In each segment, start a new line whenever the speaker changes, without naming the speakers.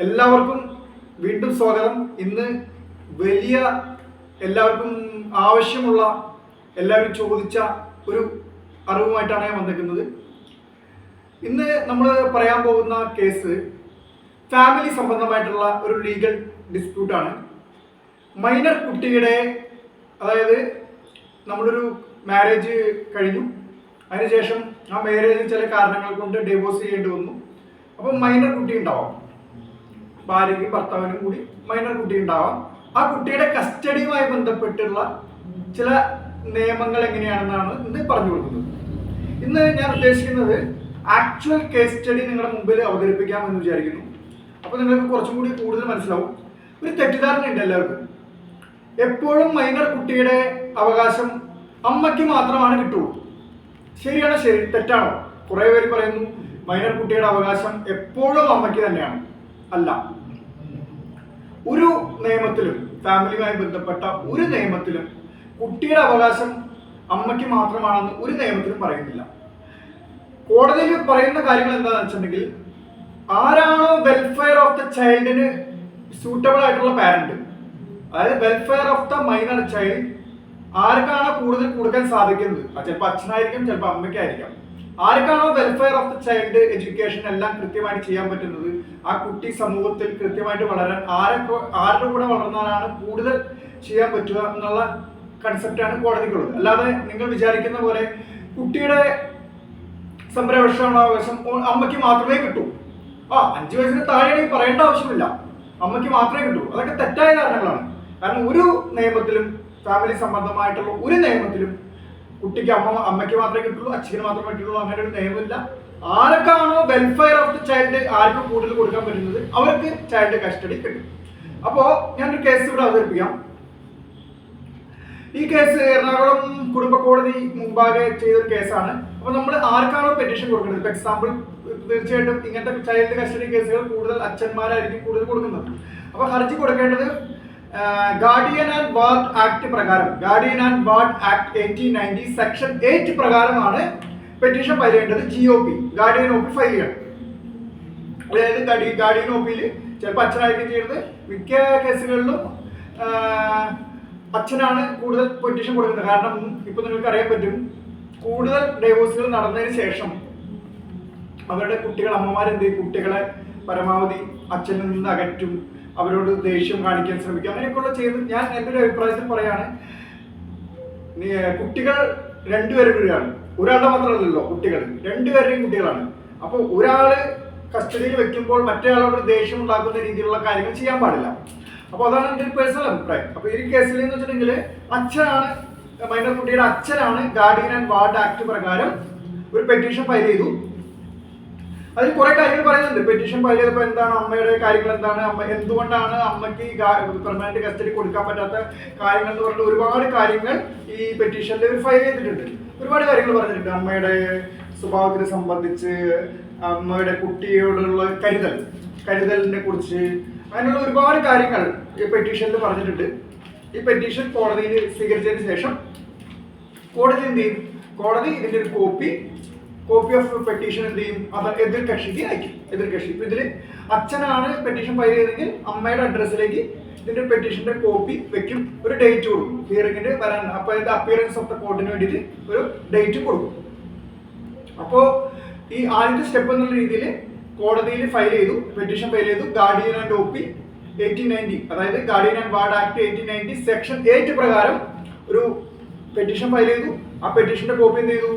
എല്ലാവർക്കും വീണ്ടും സ്വാഗതം. ഇന്ന് വലിയ എല്ലാവർക്കും ആവശ്യമുള്ള എല്ലാവരും ചോദിച്ച ഒരു അറിവുമായിട്ടാണ് ഞാൻ വന്നിരിക്കുന്നത്. ഇന്ന് നമ്മൾ പറയാൻ പോകുന്ന കേസ് ഫാമിലി സംബന്ധമായിട്ടുള്ള ഒരു ലീഗൽ ഡിസ്പ്യൂട്ടാണ്. മൈനർ കുട്ടിയുടെ, അതായത് നമ്മളൊരു മാരേജ് കഴിഞ്ഞു, അതിനുശേഷം ആ മാരേജ് ചില കാരണങ്ങൾ കൊണ്ട് ഡിവോഴ്സ് ചെയ്യേണ്ടി വന്നു. അപ്പം മൈനർ കുട്ടി ഉണ്ടാവാം, ഭാര്യയ്ക്കും ഭർത്താവിനും കൂടി മൈനർ കുട്ടി ഉണ്ടാവാം. ആ കുട്ടിയുടെ കസ്റ്റഡിയുമായി ബന്ധപ്പെട്ടുള്ള ചില നിയമങ്ങൾ എങ്ങനെയാണെന്നാണ് ഇന്ന് പറഞ്ഞു കൊടുക്കുന്നത്. ഇന്ന് ഞാൻ ഉദ്ദേശിക്കുന്നത് ആക്ച്വൽ കേസ് സ്റ്റഡി നിങ്ങളുടെ മുമ്പിൽ അവതരിപ്പിക്കാമെന്ന് വിചാരിക്കുന്നു. അപ്പോൾ നിങ്ങൾക്ക് കുറച്ചും കൂടി കൂടുതൽ മനസ്സിലാവും. ഒരു തെറ്റിദ്ധാരണയുണ്ട് എല്ലാവർക്കും, എപ്പോഴും മൈനർ കുട്ടിയുടെ അവകാശം അമ്മയ്ക്ക് മാത്രമാണ് കിട്ടുള്ളൂ. ശരിയാണോ? ശരി. തെറ്റാണോ? കുറേ പേര് പറയുന്നു മൈനർ കുട്ടിയുടെ അവകാശം എപ്പോഴും അമ്മയ്ക്ക് തന്നെയാണ്. അല്ല, ഒരു നിയമത്തിലും ഫാമിലിയുമായി ബന്ധപ്പെട്ട ഒരു നിയമത്തിലും കുട്ടിയുടെ അവകാശം അമ്മയ്ക്ക് മാത്രമാണെന്ന് ഒരു നിയമത്തിലും പറയുന്നില്ല. കോടതിയിൽ പറയുന്ന കാര്യങ്ങൾ എന്താണെന്ന് വെച്ചിട്ടുണ്ടെങ്കിൽ, ആരാണോ വെൽഫെയർ ഓഫ് ദ ചൈൽഡിന് സൂട്ടബിൾ ആയിട്ടുള്ള പാരന്റ്, അതായത് welfare of the minor child ആർക്കാണോ കൂടുതൽ കൊടുക്കാൻ സാധിക്കുന്നത്, ചിലപ്പോൾ അച്ഛനായിരിക്കും, ചിലപ്പോൾ അമ്മയ്ക്കായിരിക്കാം. ആർക്കാണോ welfare of the child education എല്ലാം കൃത്യമായിട്ട് ചെയ്യാൻ പറ്റുന്നത്, ആ കുട്ടി സമൂഹത്തിൽ കൃത്യമായിട്ട് വളരാൻ ആരുടെ കൂടെ വളർന്നാലാണ് കൂടുതൽ ചെയ്യാൻ പറ്റുക എന്നുള്ള കൺസെപ്റ്റാണ് കോടതിക്കുള്ളത്. അല്ലാതെ നിങ്ങൾ വിചാരിക്കുന്ന പോലെ കുട്ടിയുടെ സംരക്ഷണാവകാശം അമ്മയ്ക്ക് മാത്രമേ കിട്ടൂ. 5 വയസ്സിന് താഴെയാണെങ്കിൽ പറയേണ്ട ആവശ്യമില്ല, അമ്മയ്ക്ക് മാത്രമേ കിട്ടൂ. അതൊക്കെ തെറ്റായ കാരണങ്ങളാണ്. കാരണം ഒരു നിയമത്തിലും ഫാമിലി സംബന്ധമായിട്ടുള്ള ഒരു നിയമത്തിലും കുട്ടിക്ക് അമ്മയ്ക്ക് മാത്രമേ കിട്ടുള്ളൂ, അച്ഛന് മാത്രമേ കിട്ടുള്ളൂ, അങ്ങനെ ഒരു നിയമമില്ല. ആർക്കാണോ വെൽഫെയർ ഓഫ് ദി ചൈൽഡ് ആർക്ക് കൂടുതൽ കൊടുക്കാൻ പറ്റുന്നത് അവർക്ക് ചൈൽഡ് കസ്റ്റഡി കിട്ടും. അപ്പോൾ ഞാനൊരു കേസ് ഇവിടെ അവതരിപ്പിക്കാം. ഈ കേസ് എറണാകുളം കുടുംബ കോടതി മുമ്പാകെ ചെയ്തൊരു കേസാണ്. അപ്പോൾ നമ്മൾ ആർക്കാണോ പെറ്റീഷൻ കൊടുക്കുന്നത്, ഫോർ എക്സാമ്പിൾ തീർച്ചയായിട്ടും ഇങ്ങനത്തെ ചൈൽഡ് കസ്റ്റഡി കേസുകൾ കൂടുതൽ അച്ഛന്മാരായിരിക്കും കൂടുതൽ കൊടുക്കുന്നത്. അപ്പോൾ ഹർജി കൊടുക്കേണ്ടത് ഗാർഡിയൻ ആൻഡ് വാർഡ് ആക്ട് പ്രകാരം, guardian and ward act 1890 section 8 പ്രകാരമാണ് പെറ്റീഷൻ ഫയൽ ചെയ്യേണ്ടത്. GOP, ഗാർഡിയൻ OP ഫയൽ ചെയ്യണം. അതായത് ഗാർഡിയൻ OPയിൽ ചിലപ്പോൾ അച്ഛനായിരിക്കും ചെയ്യുന്നത്. മിക്ക കേസുകളിലും അച്ഛനാണ് കൂടുതൽ പെറ്റീഷൻ കൊടുക്കുന്നത്. കാരണം ഇപ്പൊ നിങ്ങൾക്ക് അറിയാൻ പറ്റും, കൂടുതൽ ഡൈവോഴ്സുകൾ നടന്നതിന് ശേഷം അവരുടെ കുട്ടികൾ, അമ്മമാരെന്ത് ചെയ്യും, കുട്ടികളെ പരമാവധി അച്ഛനിൽ നിന്ന് അകറ്റും, അവരോട് ദേഷ്യം കാണിക്കാൻ ശ്രമിക്കും, അങ്ങനെയൊക്കെയുള്ള ചെയ്ത്. ഞാൻ എൻ്റെ ഒരു അഭിപ്രായത്തിൽ പറയാണ്, കുട്ടികൾ രണ്ടുപേരുടെയാണ്, ഒരാളുടെ മാത്രമല്ലല്ലോ കുട്ടികൾ, രണ്ടുപേരുടെയും കുട്ടികളാണ്. അപ്പോൾ ഒരാള് കസ്റ്റഡിയിൽ വെക്കുമ്പോൾ മറ്റേ ആളോട് ദേഷ്യം ഉണ്ടാക്കുന്ന രീതിയിലുള്ള കാര്യങ്ങൾ ചെയ്യാൻ പാടില്ല. അപ്പോൾ അതാണ് എൻ്റെ ഒരു പേഴ്സണൽ അഭിപ്രായം. അപ്പോൾ ഈ കേസിൽ എന്ന് വെച്ചിട്ടുണ്ടെങ്കിൽ അച്ഛനാണ്, മൈനർ കുട്ടിയുടെ അച്ഛനാണ് ഗാർഡിയൻ ആൻഡ് വാർഡ് ആക്ട് പ്രകാരം ഒരു പെറ്റീഷൻ ഫയൽ ചെയ്തു. അതിൽ കുറെ കാര്യങ്ങൾ പറയുന്നുണ്ട്. പെറ്റീഷൻ ഫയൽ ചെയ്തപ്പോൾ എന്താണ്, അമ്മയുടെ കാര്യങ്ങൾ എന്താണ്, അമ്മ എന്തുകൊണ്ടാണ് അമ്മയ്ക്ക് പെർമനന്റ് കസ്റ്റഡി കൊടുക്കാൻ പറ്റാത്ത കാര്യങ്ങൾ എന്ന് പറഞ്ഞിട്ട് ഒരുപാട് കാര്യങ്ങൾ ഈ പെറ്റീഷനിൽ ഫയൽ ചെയ്തിട്ടുണ്ട്. ഒരുപാട് കാര്യങ്ങൾ പറഞ്ഞിട്ടുണ്ട്. അമ്മയുടെ സ്വഭാവത്തിനെ സംബന്ധിച്ച്, അമ്മയുടെ കുട്ടിയോടുള്ള കരുതലിനെ കുറിച്ച്, അങ്ങനെയുള്ള ഒരുപാട് കാര്യങ്ങൾ ഈ പെറ്റീഷനിൽ പറഞ്ഞിട്ടുണ്ട്. ഈ പെറ്റീഷൻ കോടതിയിൽ സ്വീകരിച്ചതിന് ശേഷം കോടതി എന്ത് ചെയ്യും, കോടതി ഇതിൻ്റെ ഒരു കോപ്പി ഓഫ് പെറ്റീഷൻ എന്ത് ചെയ്യും, അത് എതിർ കക്ഷിക്ക് അയക്കും. എതിർ കക്ഷി ഇപ്പൊ ഇതിൽ അച്ഛനാണ് പെറ്റീഷൻ ഫയൽ ചെയ്തെങ്കിൽ അമ്മയുടെ അഡ്രസ്സിലേക്ക് ഇതിന്റെ പെറ്റീഷന്റെ കോപ്പി വെക്കും, ഒരു ഡേറ്റ് കൊടുക്കും ഹിയറിംഗിന് വരാൻ. അപ്പൊ അതിന്റെ അപ്പിയറൻസ് ഓഫ് ദ കോർട്ടിന് വേണ്ടിയിട്ട് ഒരു ഡേറ്റ് കൊടുക്കും. അപ്പോൾ ഈ ആദ്യത്തെ സ്റ്റെപ്പ് എന്നുള്ള രീതിയിൽ കോടതിയിൽ ഫയൽ ചെയ്തു, പെറ്റീഷൻ ഫയൽ ചെയ്തു. ഗാർഡിയൻ ആൻഡ് OP 1890, അതായത് guardian and ward act 1890 section 8 പ്രകാരം ഒരു പെറ്റീഷൻ ഫയൽ ചെയ്തു. ആ പെറ്റീഷന്റെ കോപ്പി എന്ത് ചെയ്തു,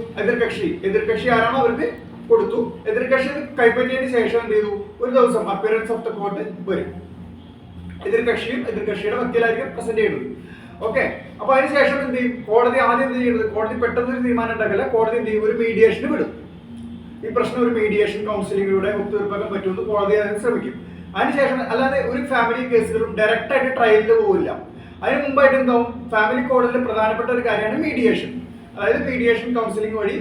എതിർകക്ഷി ആരാണോ അവർക്ക് കൊടുത്തു. എതിർകക്ഷി കൈപ്പറ്റിയതിന് ശേഷം എന്ത് ചെയ്തു, ഒരു ദിവസം അപ്പിയറൻസ് ഓഫ് ദ കോർട്ട് വരും. എതിർകക്ഷിയുടെ വക്കീലായിരിക്കും പ്രസന്റ് ചെയ്യുന്നത്. ഓക്കെ. അപ്പൊ അതിനുശേഷം എന്ത് ചെയ്യും, കോടതി ആദ്യം എന്ത് ചെയ്യുന്നത്, കോടതി പെട്ടെന്ന് ഒരു തീരുമാനം ഉണ്ടാക്കില്ല. കോടതി എന്ത് ചെയ്യും, ഒരു മീഡിയേഷന് വിടും. ഈ പ്രശ്നം ഒരു മീഡിയേഷൻ കൗൺസിലിങ്ങിലൂടെ ഒത്തുതീർപ്പാക്കാൻ പറ്റുമെന്ന് കോടതി അതിന് ശ്രമിക്കും. അതിനുശേഷം അല്ലാതെ ഒരു ഫാമിലി കേസുകളും ഡയറക്റ്റ് ആയിട്ട് ട്രയലിൽ പോവില്ല. അതിന് മുമ്പായിട്ട് എന്താവും, ഫാമിലി കോടതിയിൽ പ്രധാനപ്പെട്ട ഒരു കാര്യമാണ് മീഡിയേഷൻ. അതായത് മീഡിയേഷൻ കൗൺസിലിംഗ് വഴി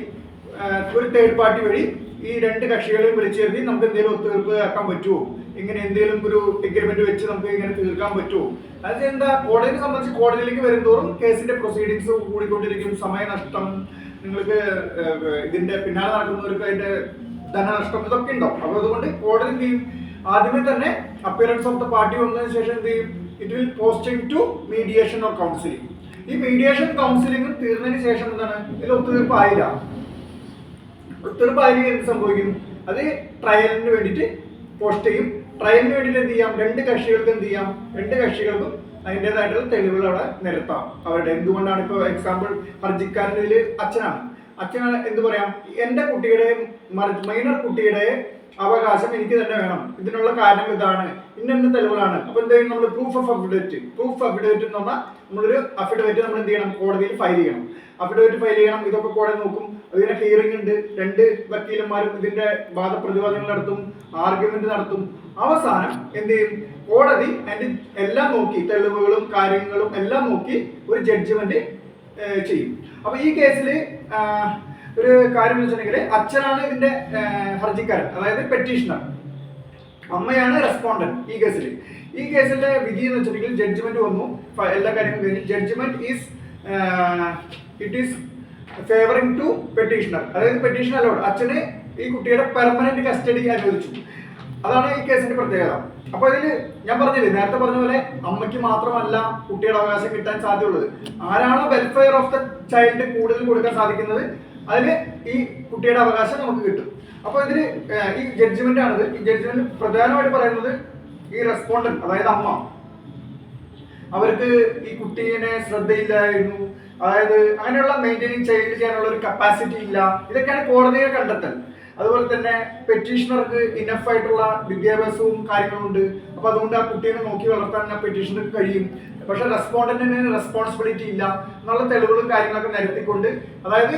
ഒരു തേർഡ് പാർട്ടി വഴി ഈ രണ്ട് കക്ഷികളെയും വിളിച്ചു ചേർത്തി നമുക്ക് എന്തെങ്കിലും ഒത്തുതീർപ്പ് ആക്കാൻ പറ്റുമോ, ഇങ്ങനെ എന്തെങ്കിലും ഒരു എഗ്രിമെന്റ് വെച്ച് നമുക്ക് ഇങ്ങനെ തീർക്കാൻ പറ്റുമോ. അതായത് എന്താ, കോടതിയെ സംബന്ധിച്ച് കോടതിയിലേക്ക് വരുന്തോറും കേസിന്റെ പ്രൊസീഡിങ്സ് കൂടിക്കൊണ്ടിരിക്കും, സമയനഷ്ടം, നിങ്ങൾക്ക് ഇതിന്റെ പിന്നാലെ നടക്കുന്നവർക്ക് അതിന്റെ ധനനഷ്ടം, ഇതൊക്കെ ഉണ്ടാവും. അപ്പോൾ അതുകൊണ്ട് കോടതി ആദ്യമേ തന്നെ അപ്പിയറൻസ് ഓഫ് ദ പാർട്ടി വന്നതിന് ശേഷം എന്ത് ചെയ്യും? It will posting to mediation or counselling. ഈ മീഡിയേഷൻ കൗൺസിലിംഗ് തീർന്നതിന് ശേഷം എന്താണ്? ഇതിൽ ഒത്തുതീർപ്പായില്ല. ഒത്തുതീർപ്പായി എന്ത് സംഭവിക്കും? അത് ട്രയലിന് വേണ്ടിയിട്ട് പോസ്റ്റ് ചെയ്യും. ട്രയലിന് വേണ്ടിയിട്ട് എന്ത് ചെയ്യാം? രണ്ട് കക്ഷികൾക്കും അതിൻ്റെതായിട്ടുള്ള തെളിവുകൾ അവിടെ നിരത്താം. അവരുടെ എന്തുകൊണ്ടാണ്, ഇപ്പോൾ എക്സാമ്പിൾ ഹർജിക്കാരൻ്റെ ഇതിൽ അച്ഛനാണ് എന്ത് പറയാം, എൻ്റെ കുട്ടിയുടെ മൈനർ കുട്ടിയുടെ അവകാശം എനിക്ക് തന്നെ വേണം, ഇതിനുള്ള കാരണം ഇതാണ്, ഇന്ന തെളിവുകളാണ്. അപ്പൊ എന്ത് ചെയ്യും? നമ്മൾ പ്രൂഫ് ഓഫ് അഫിഡവിറ്റ് എന്ന് പറഞ്ഞാൽ നമ്മളൊരു അഫിഡവിറ്റ് നമ്മൾ എന്ത് ചെയ്യണം? കോടതിയിൽ ഫയൽ ചെയ്യണം. ഇതൊക്കെ കോടതി നോക്കും. അതിന് ഹിയറിംഗ് ഉണ്ട്. 2 വക്കീലന്മാരും ഇതിന്റെ വാദപ്രതിവാദങ്ങൾ നടത്തും, ആർഗ്യുമെന്റ് നടത്തും. അവസാനം എന്ത് ചെയ്യും? കോടതി അതിന്റെ എല്ലാം നോക്കി, തെളിവുകളും കാര്യങ്ങളും എല്ലാം നോക്കി ഒരു ജഡ്ജ്മെന്റ് ചെയ്യും. അപ്പൊ ഈ കേസിൽ ഒരു കാര്യം എന്ന് വെച്ചിട്ടുണ്ടെങ്കിൽ അച്ഛനാണ് ഇതിന്റെ ഹർജിക്കാരൻ, അതായത് പെറ്റീഷണർ, അമ്മയാണ് റെസ്പോണ്ടന്റ്. ഈ കേസിലെ വിധി എന്ന് വെച്ചിട്ടുണ്ടെങ്കിൽ ജഡ്ജ്മെന്റ് വന്നു, എല്ലാ കാര്യങ്ങളും കഴിഞ്ഞു. Judgement is favouring to petitioner, അതായത് പെറ്റീഷണർ അലോഡ്, അച്ഛന് ഈ കുട്ടിയുടെ പെർമനന്റ് കസ്റ്റഡി അനുവദിച്ചു. അതാണ് ഈ കേസിന്റെ പ്രത്യേകത. അപ്പൊ ഇതിൽ ഞാൻ നേരത്തെ പറഞ്ഞ പോലെ അമ്മയ്ക്ക് മാത്രമല്ല കുട്ടിയുടെ അവകാശം കിട്ടാൻ സാധ്യതയുള്ളത്. ആരാണോ വെൽഫെയർ ഓഫ് ദ ചൈൽഡ് കൂടുതൽ കൊടുക്കാൻ സാധിക്കുന്നത്, അതിന് ഈ കുട്ടിയുടെ അവകാശം നമുക്ക് കിട്ടും. അപ്പൊ ഇതില് ഈ ജഡ്ജ്മെന്റ് ആണിത്. ഈ ജഡ്ജ്മെന്റ് പ്രധാനമായിട്ട് പറയുന്നത് ഈ റെസ്പോണ്ടന്റ്, അതായത് അമ്മ, അവർക്ക് ഈ കുട്ടീനെ ശ്രദ്ധയില്ലായിരുന്നു, അതായത് അങ്ങനെയുള്ള മെയിൻറ്റെയിനിങ് ചൈൽഡ് ചെയ്യാനുള്ള ഒരു കപ്പാസിറ്റി ഇല്ല. ഇതൊക്കെയാണ് കോടതിയെ കണ്ടെത്തൽ. അതുപോലെ തന്നെ പെറ്റീഷണർക്ക് ഇനഫ് ആയിട്ടുള്ള വിദ്യാഭ്യാസവും കാര്യങ്ങളും ഉണ്ട്. അപ്പൊ അതുകൊണ്ട് ആ കുട്ടീനെ നോക്കി വളർത്താൻ പെറ്റീഷണർക്ക് കഴിയും. പക്ഷെ റെസ്പോണ്ടന്റിന് റെസ്പോൺസിബിലിറ്റി ഇല്ല എന്നുള്ള തെളിവുകളും കാര്യങ്ങളൊക്കെ നിരത്തിക്കൊണ്ട്, അതായത്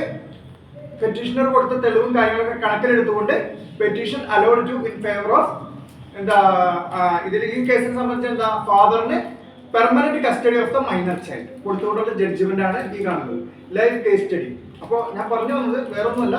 പെറ്റീഷണർ കൊടുത്ത തെളിവും കാര്യങ്ങളൊക്കെ കണക്കിലെടുത്തുകൊണ്ട് petition allowed to in favour of ഇതിൽ ഈ കേസിനെ സംബന്ധിച്ച് ഫാദറിന് permanent custody of the minor child കൊടുത്തുകൊണ്ടുള്ള ജഡ്ജ്മെന്റ് ആണ് ഈ കാണുന്നത്, ലൈഫ് കേസ് സ്റ്റഡി. അപ്പോൾ ഞാൻ പറഞ്ഞു വന്നത് വേറൊന്നുമല്ല,